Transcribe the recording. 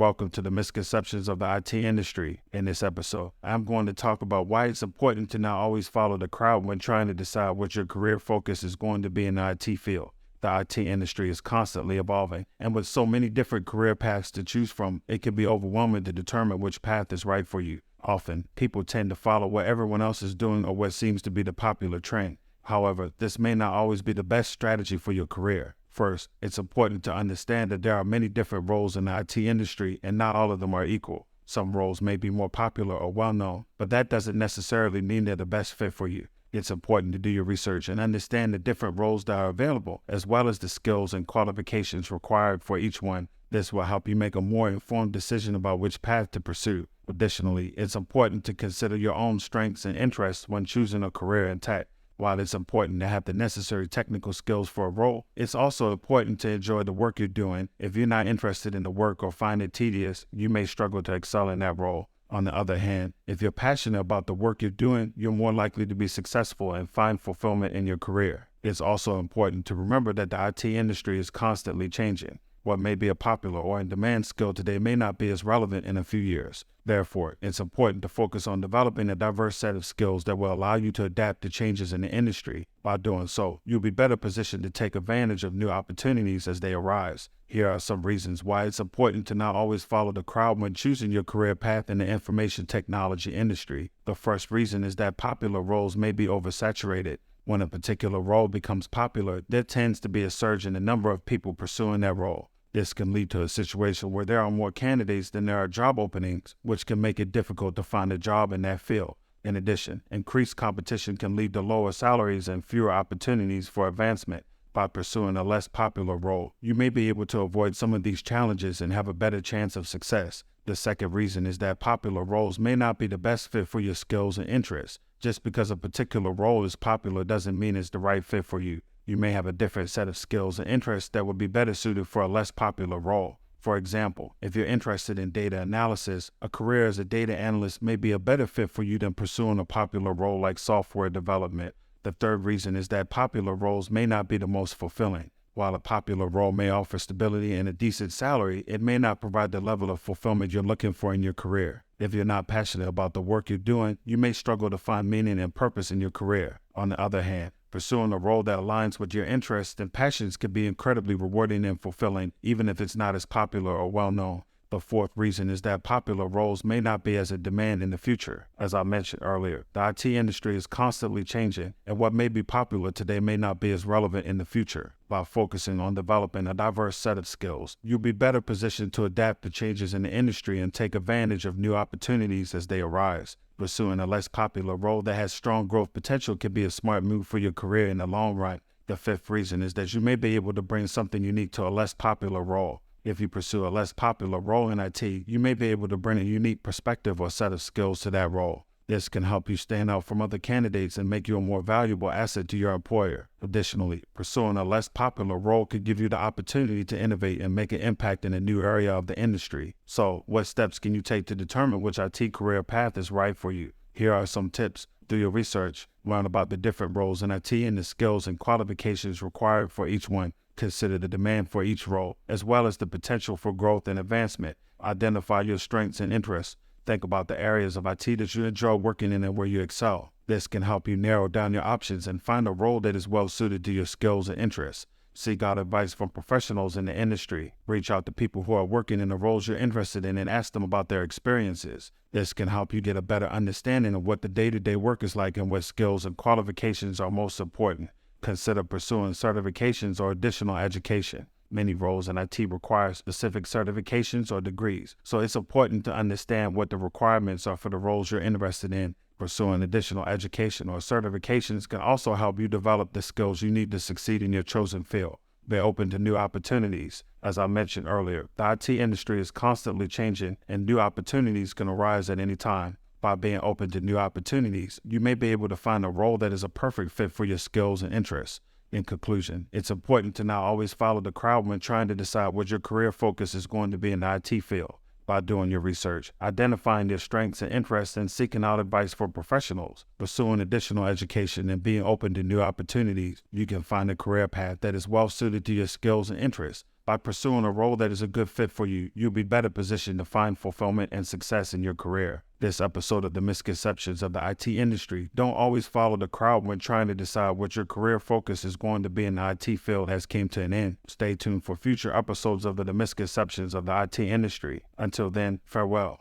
welcome to the Misconceptions of the IT Industry. In this episode, I'm going to talk about why it's important to not always follow the crowd when trying to decide what your career focus is going to be in the IT field. The IT industry is constantly evolving, and with so many different career paths to choose from, it can be overwhelming to determine which path is right for you. Often, people tend to follow what everyone else is doing or what seems to be the popular trend. However, this may not always be the best strategy for your career. First, it's important to understand that there are many different roles in the IT industry and not all of them are equal. Some roles may be more popular or well-known, but that doesn't necessarily mean they're the best fit for you. It's important to do your research and understand the different roles that are available, as well as the skills and qualifications required for each one. This will help you make a more informed decision about which path to pursue. Additionally, it's important to consider your own strengths and interests when choosing a career in tech. While it's important to have the necessary technical skills for a role, it's also important to enjoy the work you're doing. If you're not interested in the work or find it tedious, you may struggle to excel in that role. On the other hand, if you're passionate about the work you're doing, you're more likely to be successful and find fulfillment in your career. It's also important to remember that the IT industry is constantly changing. What may be a popular or in-demand skill today may not be as relevant in a few years. Therefore, it's important to focus on developing a diverse set of skills that will allow you to adapt to changes in the industry. By doing so, you'll be better positioned to take advantage of new opportunities as they arise. Here are some reasons why it's important to not always follow the crowd when choosing your career path in the information technology industry. The first reason is that popular roles may be oversaturated. When a particular role becomes popular, there tends to be a surge in the number of people pursuing that role. This can lead to a situation where there are more candidates than there are job openings, which can make it difficult to find a job in that field. In addition, increased competition can lead to lower salaries and fewer opportunities for advancement. By pursuing a less popular role, you may be able to avoid some of these challenges and have a better chance of success. The second reason is that popular roles may not be the best fit for your skills and interests. Just because a particular role is popular doesn't mean it's the right fit for you. You may have a different set of skills and interests that would be better suited for a less popular role. For example, if you're interested in data analysis, a career as a data analyst may be a better fit for you than pursuing a popular role like software development. The third reason is that popular roles may not be the most fulfilling. While a popular role may offer stability and a decent salary, it may not provide the level of fulfillment you're looking for in your career. If you're not passionate about the work you're doing, you may struggle to find meaning and purpose in your career. On the other hand, pursuing a role that aligns with your interests and passions can be incredibly rewarding and fulfilling, even if it's not as popular or well-known. The fourth reason is that popular roles may not be as in demand in the future. As I mentioned earlier, the IT industry is constantly changing, and what may be popular today may not be as relevant in the future. By focusing on developing a diverse set of skills, you'll be better positioned to adapt to changes in the industry and take advantage of new opportunities as they arise. Pursuing a less popular role that has strong growth potential can be a smart move for your career in the long run. The fifth reason is that you may be able to bring something unique to a less popular role. If you pursue a less popular role in IT, you may be able to bring a unique perspective or set of skills to that role. This can help you stand out from other candidates and make you a more valuable asset to your employer. Additionally, pursuing a less popular role could give you the opportunity to innovate and make an impact in a new area of the industry. So, what steps can you take to determine which IT career path is right for you? Here are some tips. Do your research, learn about the different roles in IT and the skills and qualifications required for each one. Consider the demand for each role, as well as the potential for growth and advancement. Identify your strengths and interests. Think about the areas of IT that you enjoy working in and where you excel. This can help you narrow down your options and find a role that is well suited to your skills and interests. Seek out advice from professionals in the industry. Reach out to people who are working in the roles you're interested in and ask them about their experiences. This can help you get a better understanding of what the day-to-day work is like and what skills and qualifications are most important. Consider pursuing certifications or additional education. Many roles in IT require specific certifications or degrees, so it's important to understand what the requirements are for the roles you're interested in. Pursuing additional education or certifications can also help you develop the skills you need to succeed in your chosen field. They're open to new opportunities. As I mentioned earlier, the IT industry is constantly changing and new opportunities can arise at any time. By being open to new opportunities, you may be able to find a role that is a perfect fit for your skills and interests. In conclusion, it's important to not always follow the crowd when trying to decide what your career focus is going to be in the IT field. By doing your research, identifying your strengths and interests, and seeking out advice from professionals, pursuing additional education, and being open to new opportunities, you can find a career path that is well suited to your skills and interests. By pursuing a role that is a good fit for you, you'll be better positioned to find fulfillment and success in your career. This episode of the Misconceptions of the IT Industry. Don't always follow the crowd when trying to decide what your career focus is going to be in the IT field has came to an end. Stay tuned for future episodes of the Misconceptions of the IT Industry. Until then, farewell.